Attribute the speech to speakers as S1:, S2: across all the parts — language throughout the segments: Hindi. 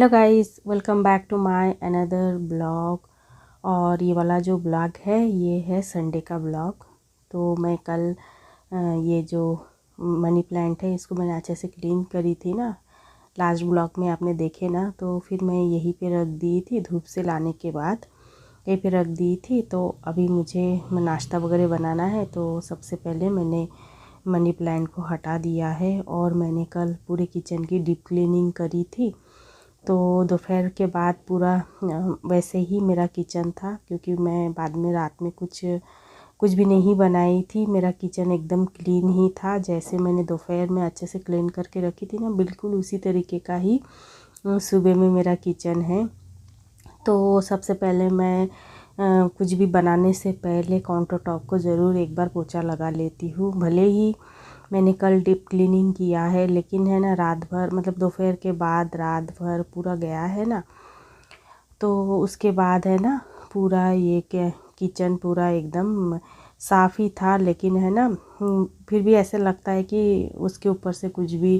S1: Hello guys, welcome back to my another blog. और ये वाला जो ब्लॉग है ये है संडे का ब्लॉग। तो मैं कल ये जो मनी प्लांट है इसको मैंने अच्छे से क्लीन करी थी ना, लास्ट ब्लॉग में आपने देखे ना। तो फिर मैं यहीं पे रख दी थी, धूप से लाने के बाद यहीं पे रख दी थी। तो अभी मुझे नाश्ता वगैरह बनाना है, तो सबसे पहले मैंने मनी प्लांट को हटा दिया है। और मैंने कल पूरे किचन की डीप क्लीनिंग करी थी। तो दोपहर के बाद पूरा वैसे ही मेरा किचन था, क्योंकि मैं बाद में रात में कुछ भी नहीं बनाई थी। मेरा किचन एकदम क्लीन ही था, जैसे मैंने दोपहर में अच्छे से क्लीन करके रखी थी ना, बिल्कुल उसी तरीके का ही सुबह में मेरा किचन है। तो सबसे पहले मैं कुछ भी बनाने से पहले काउंटर टॉप को ज़रूर एक बार पोछा लगा लेती हूँ। भले ही मैंने कल डीप क्लीनिंग किया है, लेकिन है ना रात भर, मतलब दोपहर के बाद रात भर पूरा गया है ना, तो उसके बाद है ना पूरा ये क्या किचन पूरा एकदम साफ़ ही था। लेकिन है ना फिर भी ऐसे लगता है कि उसके ऊपर से कुछ भी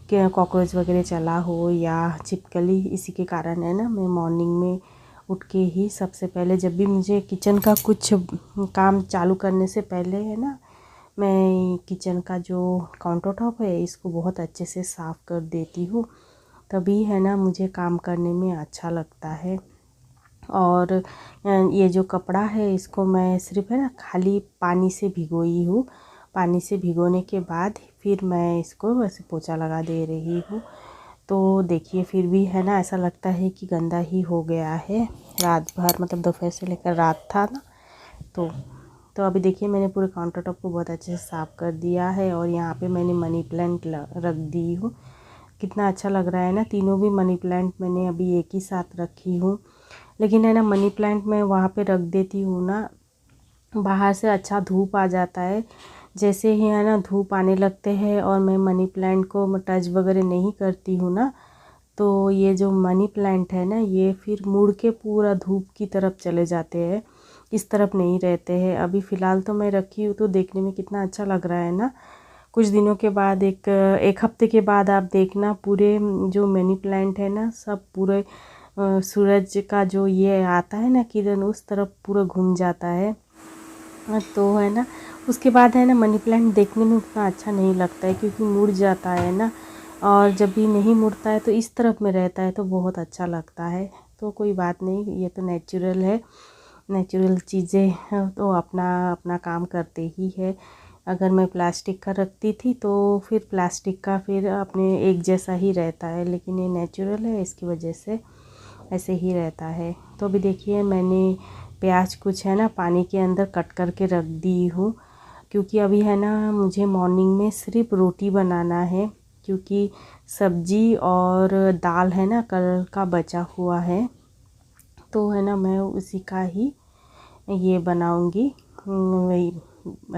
S1: क्या कॉकरोच वगैरह चला हो या छिपकली। इसी के कारण है ना मैं मॉर्निंग में उठ के ही सबसे पहले, जब भी मुझे किचन का कुछ काम चालू करने से पहले है ना, मैं किचन का जो काउंटर टॉप है इसको बहुत अच्छे से साफ़ कर देती हूँ। तभी है ना मुझे काम करने में अच्छा लगता है। और ये जो कपड़ा है इसको मैं सिर्फ है ना खाली पानी से भिगोई हूँ। पानी से भिगोने के बाद फिर मैं इसको वैसे पोछा लगा दे रही हूँ। तो देखिए फिर भी है ना ऐसा लगता है कि गंदा ही हो गया है। रात भर, मतलब दोपहर से लेकर रात था ना, तो अभी देखिए मैंने पूरे काउंटर टॉप को बहुत अच्छे से साफ़ कर दिया है। और यहाँ पे मैंने मनी प्लांट रख दी हूँ। कितना अच्छा लग रहा है ना, तीनों भी मनी प्लांट मैंने अभी एक ही साथ रखी हूँ। लेकिन है ना मनी प्लांट मैं वहाँ पे रख देती हूँ ना, बाहर से अच्छा धूप आ जाता है। जैसे ही है ना धूप आने लगते हैं और मैं मनी प्लांट को टच वगैरह नहीं करती हूँ ना, तो ये जो मनी प्लांट है ना ये फिर मुड़ के पूरा धूप की तरफ चले जाते हैं, इस तरफ नहीं रहते हैं। अभी फ़िलहाल तो मैं रखी हूँ तो देखने में कितना अच्छा लग रहा है ना। कुछ दिनों के बाद, एक हफ्ते के बाद आप देखना पूरे जो मनी प्लांट है ना सब पूरे सूरज का जो ये आता है ना किरण, उस तरफ पूरा घूम जाता है। तो है ना उसके बाद है ना मनी प्लांट देखने में उतना अच्छा नहीं लगता है, क्योंकि मुड़ जाता है ना। और जब भी नहीं मुड़ता है तो इस तरफ में रहता है तो बहुत अच्छा लगता है। तो कोई बात नहीं, ये तो नेचुरल है, नेचुरल चीज़ें हैं तो अपना अपना काम करते ही है। अगर मैं प्लास्टिक का रखती थी तो फिर प्लास्टिक का फिर अपने एक जैसा ही रहता है, लेकिन ये नेचुरल है, इसकी वजह से ऐसे ही रहता है। तो अभी देखिए मैंने प्याज कुछ है ना पानी के अंदर कट करके रख दी हूँ, क्योंकि अभी है ना मुझे मॉर्निंग में सिर्फ रोटी बनाना है, क्योंकि सब्जी और दाल है ना कल का बचा हुआ है। तो है ना मैं उसी का ही ये बनाऊंगी, वही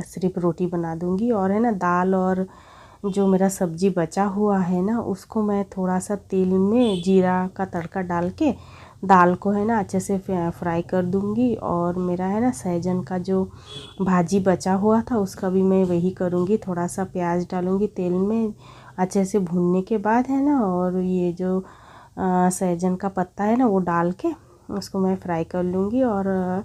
S1: सिर्फ रोटी बना दूंगी। और है ना दाल और जो मेरा सब्जी बचा हुआ है ना उसको मैं थोड़ा सा तेल में जीरा का तड़का डाल के दाल को है ना अच्छे से फ्राई कर दूंगी। और मेरा है ना सहजन का जो भाजी बचा हुआ था उसका भी मैं वही करूँगी, थोड़ा सा प्याज डालूँगी तेल में अच्छे से भूनने के बाद है ना, और ये जो सहजन का पत्ता है ना वो डाल के उसको मैं फ्राई कर लूँगी। और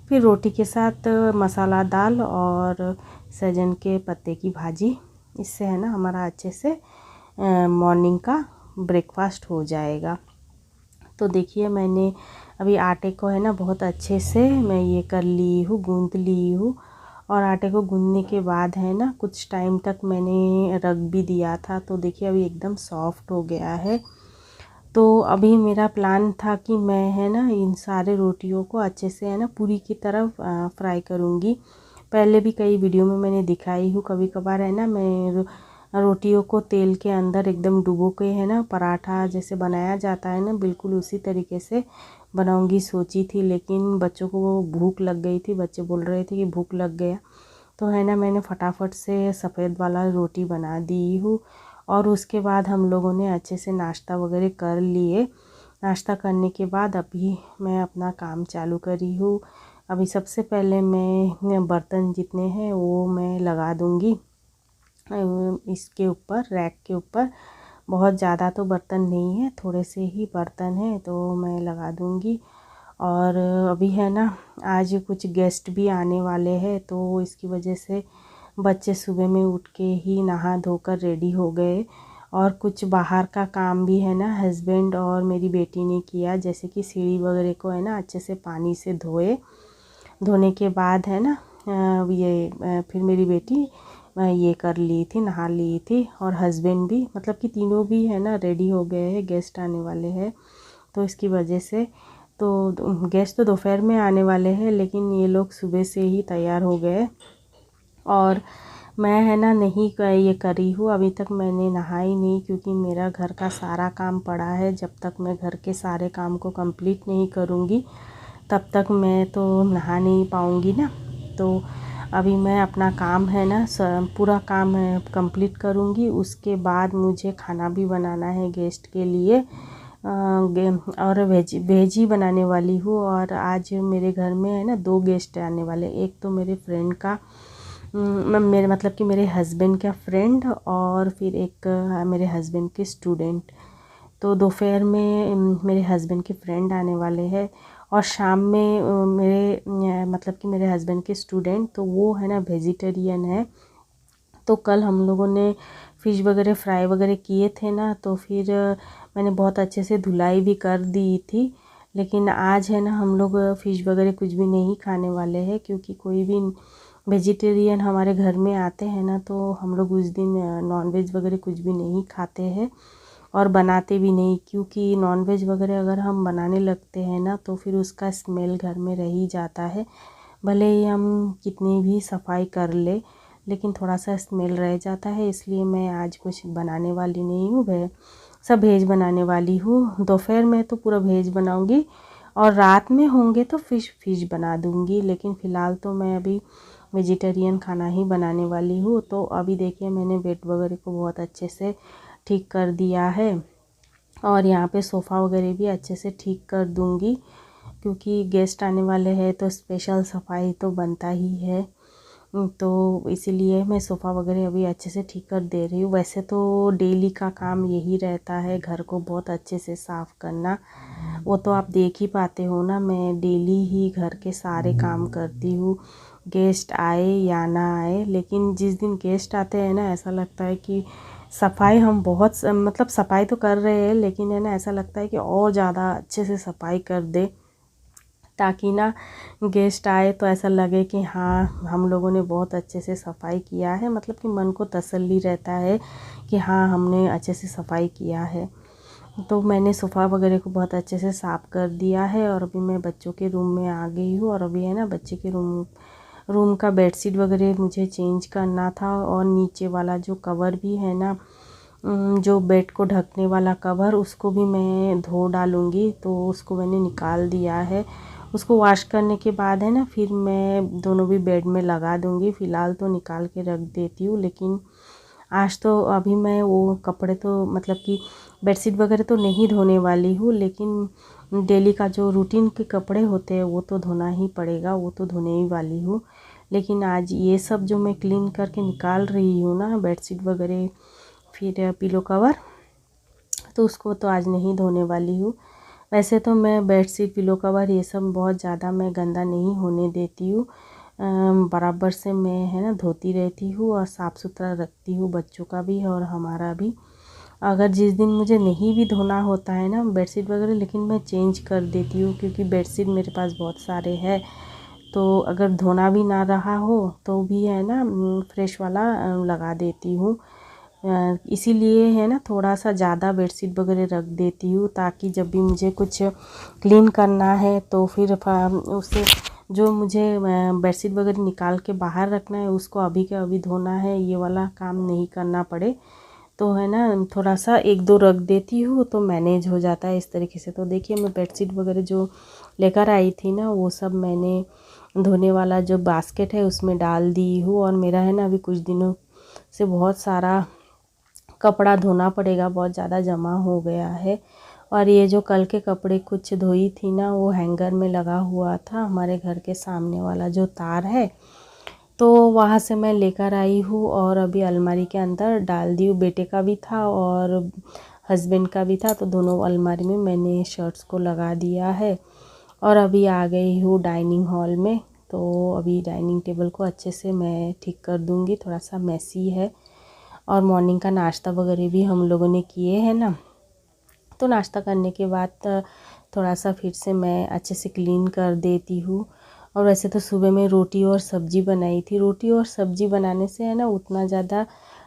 S1: फिर रोटी के साथ मसाला दाल और सहजन के पत्ते की भाजी, इससे है ना हमारा अच्छे से मॉर्निंग का ब्रेकफास्ट हो जाएगा। तो देखिए मैंने अभी आटे को है ना बहुत अच्छे से मैं ये कर ली हूँ, गूँथ ली हूँ। और आटे को गूँथने के बाद है ना कुछ टाइम तक मैंने रख भी दिया था, तो देखिए अभी एकदम सॉफ्ट हो गया है। तो अभी मेरा प्लान था कि मैं है ना इन सारे रोटियों को अच्छे से है ना पूरी की तरफ फ्राई करूँगी। पहले भी कई वीडियो में मैंने दिखाई हूँ, कभी कभार है ना मैं रोटियों को तेल के अंदर एकदम डुबो के है ना पराठा जैसे बनाया जाता है ना, बिल्कुल उसी तरीके से बनाऊँगी सोची थी। लेकिन बच्चों को वो भूख लग गई थी, बच्चे बोल रहे थे कि भूख लग गया, तो है ना मैंने फटाफट से सफ़ेद वाला रोटी बना दी हूँ। और उसके बाद हम लोगों ने अच्छे से नाश्ता वगैरह कर लिए। नाश्ता करने के बाद अभी मैं अपना काम चालू करी हूँ। अभी सबसे पहले मैं बर्तन जितने हैं वो मैं लगा दूँगी इसके ऊपर, रैक के ऊपर। बहुत ज़्यादा तो बर्तन नहीं है, थोड़े से ही बर्तन हैं तो मैं लगा दूँगी। और अभी है ना, आज कुछ गेस्ट भी आने वाले हैं तो इसकी वजह से बच्चे सुबह में उठ के ही नहा धोकर रेडी हो गए। और कुछ बाहर का काम भी है ना, हस्बैंड और मेरी बेटी ने किया, जैसे कि सीढ़ी वगैरह को है ना अच्छे से पानी से धोने के बाद है ना फिर मेरी बेटी ये कर ली थी, नहा ली थी। और हस्बैंड भी, मतलब कि तीनों भी है ना रेडी हो गए हैं, गेस्ट आने वाले हैं तो इसकी वजह से। तो गेस्ट तो दोपहर में आने वाले हैं, लेकिन ये लोग सुबह से ही तैयार हो गए। और मैं है ना नहीं ये करी हूँ, अभी तक मैंने नहाई नहीं, क्योंकि मेरा घर का सारा काम पड़ा है। जब तक मैं घर के सारे काम को कंप्लीट नहीं करूँगी तब तक मैं तो नहा नहीं पाऊँगी ना। तो अभी मैं अपना काम है ना पूरा काम कंप्लीट करूँगी, उसके बाद मुझे खाना भी बनाना है गेस्ट के लिए। और वेज ही बनाने वाली हूँ। और आज मेरे घर में है ना 2 गेस्ट आने वाले, एक तो मेरे फ्रेंड का मेरे मतलब कि मेरे हस्बैंड का फ्रेंड, और फिर एक मेरे हस्बैंड के स्टूडेंट। तो दोपहर में मेरे हस्बैंड के फ्रेंड आने वाले हैं, और शाम में मेरे मतलब कि मेरे हस्बैंड के स्टूडेंट, तो वो है ना वेजिटेरियन है। तो कल हम लोगों ने फ़िश वगैरह फ्राई वगैरह किए थे ना, तो फिर मैंने बहुत अच्छे से धुलाई भी कर दी थी। लेकिन आज है ना हम लोग फ़िश वगैरह कुछ भी नहीं खाने वाले हैं, क्योंकि कोई भी वेजिटेरियन हमारे घर में आते हैं ना, तो हम लोग उस दिन नॉनवेज वगैरह कुछ भी नहीं खाते हैं और बनाते भी नहीं। क्योंकि नॉनवेज वगैरह अगर हम बनाने लगते हैं ना, तो फिर उसका स्मेल घर में रह ही जाता है। भले ही हम कितनी भी सफाई कर ले, लेकिन थोड़ा सा स्मेल रह जाता है। इसलिए मैं आज कुछ बनाने वाली नहीं हूँ, वह सब वेज बनाने वाली हूँ। दोपहर में तो पूरा वेज बनाऊँगी, और रात में होंगे तो फ़िश बना दूँगी। लेकिन फ़िलहाल तो मैं अभी वेजिटेरियन खाना ही बनाने वाली हूँ। तो अभी देखिए मैंने बेड वगैरह को बहुत अच्छे से ठीक कर दिया है, और यहाँ पे सोफ़ा वगैरह भी अच्छे से ठीक कर दूँगी, क्योंकि गेस्ट आने वाले हैं तो स्पेशल सफाई तो बनता ही है। तो इसीलिए मैं सोफ़ा वगैरह अभी अच्छे से ठीक कर दे रही हूँ। वैसे तो डेली का काम यही रहता है, घर को बहुत अच्छे से साफ़ करना। वो तो आप देख ही पाते हो ना, मैं डेली ही घर के सारे काम करती हूँ, गेस्ट आए या ना आए। लेकिन जिस दिन गेस्ट आते हैं ना, ऐसा लगता है कि सफाई हम बहुत मतलब सफाई तो कर रहे हैं, लेकिन है ना ऐसा लगता है कि और ज़्यादा अच्छे से सफाई कर दे, ताकि ना गेस्ट आए तो ऐसा लगे कि हाँ हम लोगों ने बहुत अच्छे से सफाई किया है। मतलब कि मन को तसल्ली रहता है कि हाँ हमने अच्छे से सफाई किया है। तो मैंने सोफ़ा वगैरह को बहुत अच्छे से साफ़ कर दिया है, और अभी मैं बच्चों के रूम में आ गई हूँ। और अभी है ना बच्चे के रूम का बेडशीट वगैरह मुझे चेंज करना था, और नीचे वाला जो कवर भी है ना, जो बेड को ढकने वाला कवर, उसको भी मैं धो डालूँगी। तो उसको मैंने निकाल दिया है। उसको वॉश करने के बाद है ना फिर मैं दोनों भी बेड में लगा दूँगी। फ़िलहाल तो निकाल के रख देती हूँ, लेकिन आज तो अभी मैं वो कपड़े तो मतलब कि बेडशीट वगैरह तो नहीं धोने वाली हूँ, लेकिन डेली का जो रूटीन के कपड़े होते हैं वो तो धोना ही पड़ेगा, वो तो धोने ही वाली हूँ। लेकिन आज ये सब जो मैं क्लीन करके निकाल रही हूँ ना, बेडशीट वगैरह फिर पिलो कवर, तो उसको तो आज नहीं धोने वाली हूँ। वैसे तो मैं बेडशीट पिलो कवर ये सब बहुत ज़्यादा मैं गंदा नहीं होने देती हूँ, बराबर से मैं है ना धोती रहती हूँ और साफ़ सुथरा रखती हूँ, बच्चों का भी और हमारा भी। अगर जिस दिन मुझे नहीं भी धोना होता है ना बेडशीट वगैरह, लेकिन मैं चेंज कर देती हूँ, क्योंकि बेडशीट मेरे पास बहुत सारे हैं। तो अगर धोना भी ना रहा हो तो भी है ना फ्रेश वाला लगा देती हूँ। इसीलिए है ना थोड़ा सा ज़्यादा बेडशीट वगैरह रख देती हूँ, ताकि जब भी मुझे कुछ क्लीन करना है तो फिर उसे जो मुझे बेडशीट वगैरह निकाल के बाहर रखना है उसको अभी के अभी धोना है, ये वाला काम नहीं करना पड़े। तो है ना थोड़ा सा 1-2 रख देती हूँ तो मैनेज हो जाता है इस तरीके से। तो देखिए मैं बेडशीट वगैरह जो लेकर आई थी ना, वो सब मैंने धोने वाला जो बास्केट है उसमें डाल दी हूँ। और मेरा है ना अभी कुछ दिनों से बहुत सारा कपड़ा धोना पड़ेगा, बहुत ज़्यादा जमा हो गया है। और ये जो कल के कपड़े कुछ धोई थी ना, वो हैंगर में लगा हुआ था। हमारे घर के सामने वाला जो तार है तो वहाँ से मैं लेकर आई हूँ और अभी अलमारी के अंदर डाल दी हूँ। बेटे का भी था और हस्बैंड का भी था, तो दोनों अलमारी में मैंने शर्ट्स को लगा दिया है। और अभी आ गई हूँ डाइनिंग हॉल में। तो अभी डाइनिंग टेबल को अच्छे से मैं ठीक कर दूँगी, थोड़ा सा मैसी है। और मॉर्निंग का नाश्ता वगैरह भी हम लोगों ने किए हैं ना, तो नाश्ता करने के बाद थोड़ा सा फिर से मैं अच्छे से क्लीन कर देती हूँ। और वैसे तो सुबह में रोटी और सब्ज़ी बनाई थी। रोटी और सब्ज़ी बनाने से है ना उतना ज़्यादा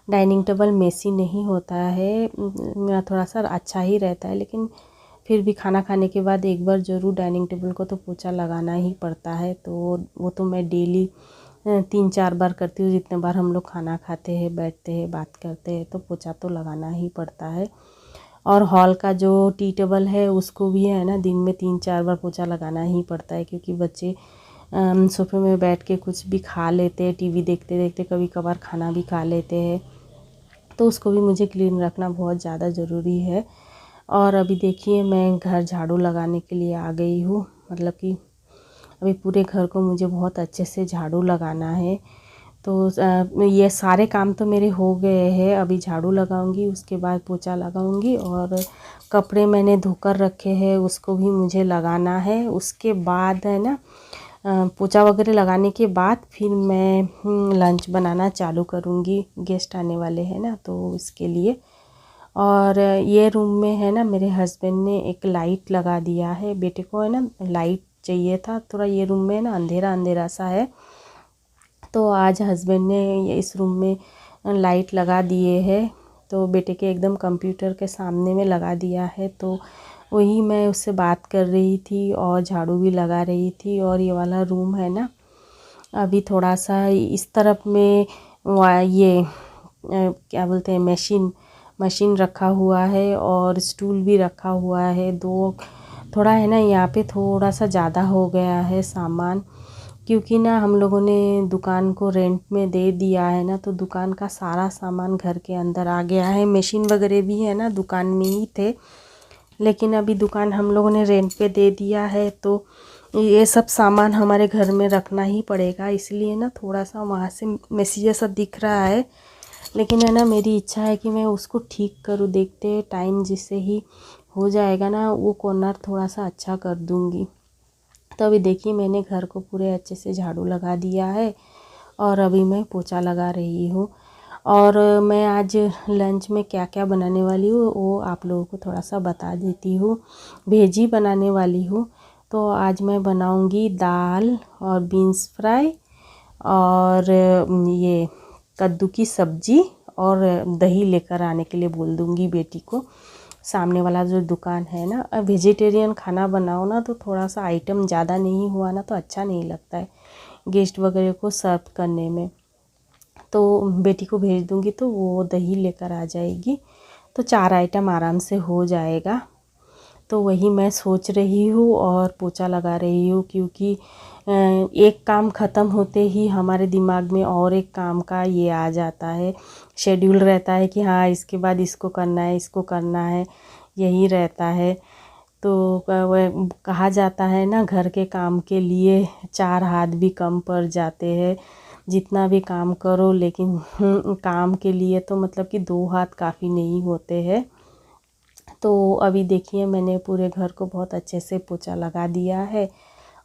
S1: डाइनिंग टेबल मेसी नहीं होता है, थोड़ा सा अच्छा ही रहता है। लेकिन फिर भी खाना खाने के बाद एक बार ज़रूर डाइनिंग टेबल को तो पोछा लगाना ही पड़ता है। तो वो तो मैं डेली 3-4 बार करती हूँ। जितने बार हम लोग खाना खाते हैं, बैठते हैं, बात करते हैं, तो पोछा तो लगाना ही पड़ता है। और हॉल का जो टी टेबल है उसको भी है ना दिन में 3-4 बार पोछा लगाना ही पड़ता है, क्योंकि बच्चे सोफे में बैठ के कुछ भी खा लेते हैं, टीवी देखते देखते कभी कभार खाना भी खा लेते हैं, तो उसको भी मुझे क्लीन रखना बहुत ज़्यादा ज़रूरी है। और अभी देखिए मैं घर झाड़ू लगाने के लिए आ गई हूँ। मतलब कि अभी पूरे घर को मुझे बहुत अच्छे से झाड़ू लगाना है। तो ये सारे काम तो मेरे हो गए हैं। अभी झाड़ू लगाऊंगी, उसके बाद पोछा लगाऊंगी, और कपड़े मैंने धोकर रखे हैं उसको भी मुझे लगाना है। उसके बाद है ना पोछा वगैरह लगाने के बाद फिर मैं लंच बनाना चालू करूँगी। गेस्ट आने वाले हैं ना, तो इसके लिए। और ये रूम में है ना मेरे हस्बैंड ने एक लाइट लगा दिया है। बेटे को है ना लाइट चाहिए था, थोड़ा ये रूम में ना अंधेरा अंधेरा सा है, तो आज हस्बैंड ने इस रूम में लाइट लगा दिए है। तो बेटे के एकदम कंप्यूटर के सामने में लगा दिया है। तो वही मैं उससे बात कर रही थी और झाड़ू भी लगा रही थी। और ये वाला रूम है ना अभी थोड़ा सा इस तरफ में ये क्या बोलते हैं मशीन रखा हुआ है और स्टूल भी रखा हुआ है। थोड़ा है ना यहाँ पे थोड़ा सा ज़्यादा हो गया है सामान, क्योंकि ना हम लोगों ने दुकान को रेंट में दे दिया है ना, तो दुकान का सारा सामान घर के अंदर आ गया है। मशीन वगैरह भी है ना दुकान में ही थे, लेकिन अभी दुकान हम लोगों ने रेंट पे दे दिया है, तो ये सब सामान हमारे घर में रखना ही पड़ेगा। इसलिए ना थोड़ा सा वहाँ से मेसी जैसा दिख रहा है, लेकिन है ना मेरी इच्छा है कि मैं उसको ठीक करूँ। देखते टाइम जिससे ही हो जाएगा ना, वो कॉर्नर थोड़ा सा अच्छा कर दूँगी। तो अभी देखिए मैंने घर को पूरे अच्छे से झाड़ू लगा दिया है और अभी मैं पोछा लगा रही हूँ। और मैं आज लंच में क्या क्या बनाने वाली हूँ वो आप लोगों को थोड़ा सा बता देती हूँ। भेजी बनाने वाली हूँ। तो आज मैं बनाऊँगी दाल और बीन्स फ्राई और ये कद्दू की सब्ज़ी, और दही लेकर आने के लिए बोल दूँगी बेटी को। सामने वाला जो दुकान है ना, वेजिटेरियन खाना बनाओ ना तो थोड़ा सा आइटम ज़्यादा नहीं हुआ ना तो अच्छा नहीं लगता है गेस्ट वगैरह को सर्व करने में। तो बेटी को भेज दूँगी तो वो दही लेकर आ जाएगी, तो 4 आइटम आराम से हो जाएगा। तो वही मैं सोच रही हूँ और पोछा लगा रही हूँ, क्योंकि एक काम ख़त्म होते ही हमारे दिमाग में और एक काम का ये आ जाता है, शेड्यूल रहता है कि हाँ इसके बाद इसको करना है, इसको करना है, यही रहता है। तो वह कहा जाता है ना घर के काम के लिए 4 हाथ भी कम पड़ जाते हैं। जितना भी काम करो लेकिन काम के लिए तो मतलब कि 2 हाथ काफ़ी नहीं होते हैं। तो अभी देखिए मैंने पूरे घर को बहुत अच्छे से पोछा लगा दिया है,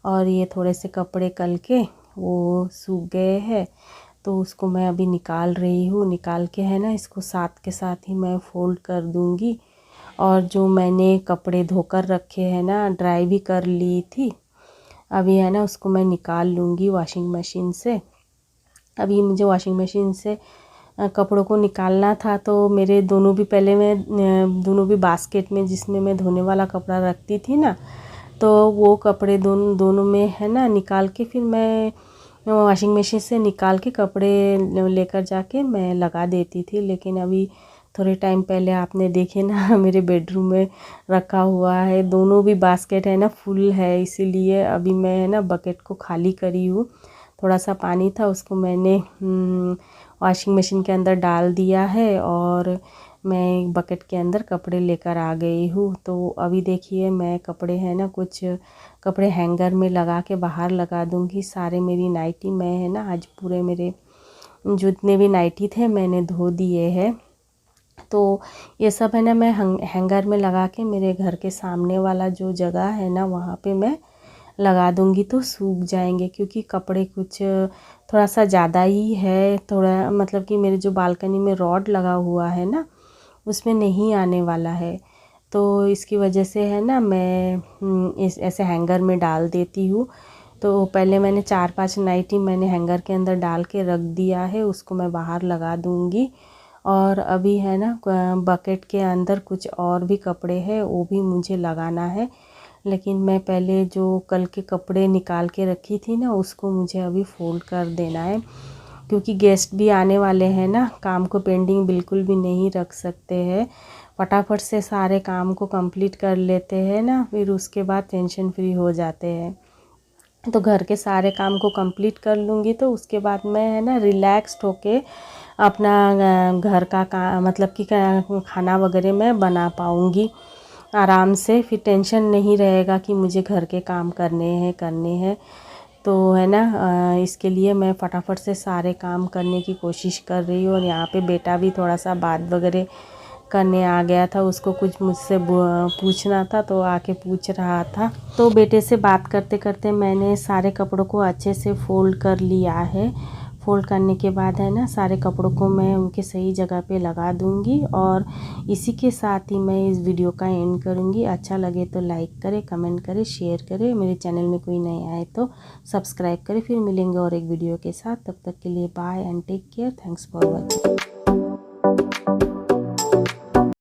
S1: और ये थोड़े से कपड़े कल के वो सूख गए हैं, तो उसको मैं अभी निकाल रही हूँ। निकाल के है ना इसको साथ के साथ ही मैं फ़ोल्ड कर दूँगी। और जो मैंने कपड़े धोकर रखे हैं ना, ड्राई भी कर ली थी, अभी है ना उसको मैं निकाल लूँगी वॉशिंग मशीन से। अभी मुझे वॉशिंग मशीन से कपड़ों को निकालना था, तो मेरे दोनों भी पहले मैं दोनों भी बास्केट में जिसमें मैं धोने वाला कपड़ा रखती थी ना, तो वो कपड़े दोनों में है ना निकाल के फिर मैं वॉशिंग मशीन से निकाल के कपड़े लेकर जाके मैं लगा देती थी। लेकिन अभी थोड़े टाइम पहले आपने देखे ना मेरे बेडरूम में रखा हुआ है, दोनों भी बास्केट है ना फुल है, इसीलिए अभी मैं है ना बकेट को खाली करी हूँ। थोड़ा सा पानी था उसको मैंने वॉशिंग मशीन के अंदर डाल दिया है, और मैं बकेट के अंदर कपड़े लेकर आ गई हूँ। तो अभी देखिए मैं कपड़े हैं ना, कुछ कपड़े हैंगर में लगा के बाहर लगा दूँगी। सारे मेरी नाइटी मैं है ना आज पूरे मेरे जितने भी नाइटी थे मैंने धो दिए हैं। तो ये सब है ना मैं हैंगर में लगा के मेरे घर के सामने वाला जो जगह है ना वहाँ पे मैं लगा दूँगी, तो सूख जाएंगे। क्योंकि कपड़े कुछ थोड़ा सा ज़्यादा ही है, थोड़ा मतलब कि मेरे जो बालकनी में रॉड लगा हुआ है ना उसमें नहीं आने वाला है। तो इसकी वजह से है ना मैं इस ऐसे हैंगर में डाल देती हूँ। तो पहले मैंने 4-5 नाइटी मैंने हैंगर के अंदर डाल के रख दिया है, उसको मैं बाहर लगा दूँगी। और अभी है ना बकेट के अंदर कुछ और भी कपड़े हैं, वो भी मुझे लगाना है। लेकिन मैं पहले जो कल के कपड़े निकाल के रखी थी ना उसको मुझे अभी फोल्ड कर देना है। क्योंकि गेस्ट भी आने वाले हैं ना, काम को पेंडिंग बिल्कुल भी नहीं रख सकते हैं। फटाफट से सारे काम को कंप्लीट कर लेते हैं ना, फिर उसके बाद टेंशन फ्री हो जाते हैं। तो घर के सारे काम को कंप्लीट कर लूँगी तो उसके बाद मैं है ना रिलैक्स्ड होके अपना घर का काम मतलब कि खाना वगैरह मैं बना पाऊँगी आराम से। फिर टेंशन नहीं रहेगा कि मुझे घर के काम करने हैं। तो है ना इसके लिए मैं फटाफट से सारे काम करने की कोशिश कर रही हूँ। और यहाँ पे बेटा भी थोड़ा सा बात वगैरह करने आ गया था, उसको कुछ मुझसे पूछना था तो आके पूछ रहा था। तो बेटे से बात करते करते मैंने सारे कपड़ों को अच्छे से फोल्ड कर लिया है। फोल्ड करने के बाद है ना सारे कपड़ों को मैं उनके सही जगह पे लगा दूंगी। और इसी के साथ ही मैं इस वीडियो का एंड करूंगी। अच्छा लगे तो लाइक करें, कमेंट करें, शेयर करें। मेरे चैनल में कोई नए आए तो सब्सक्राइब करें। फिर मिलेंगे और एक वीडियो के साथ, तब तक के लिए bye and take care. Thanks for watching.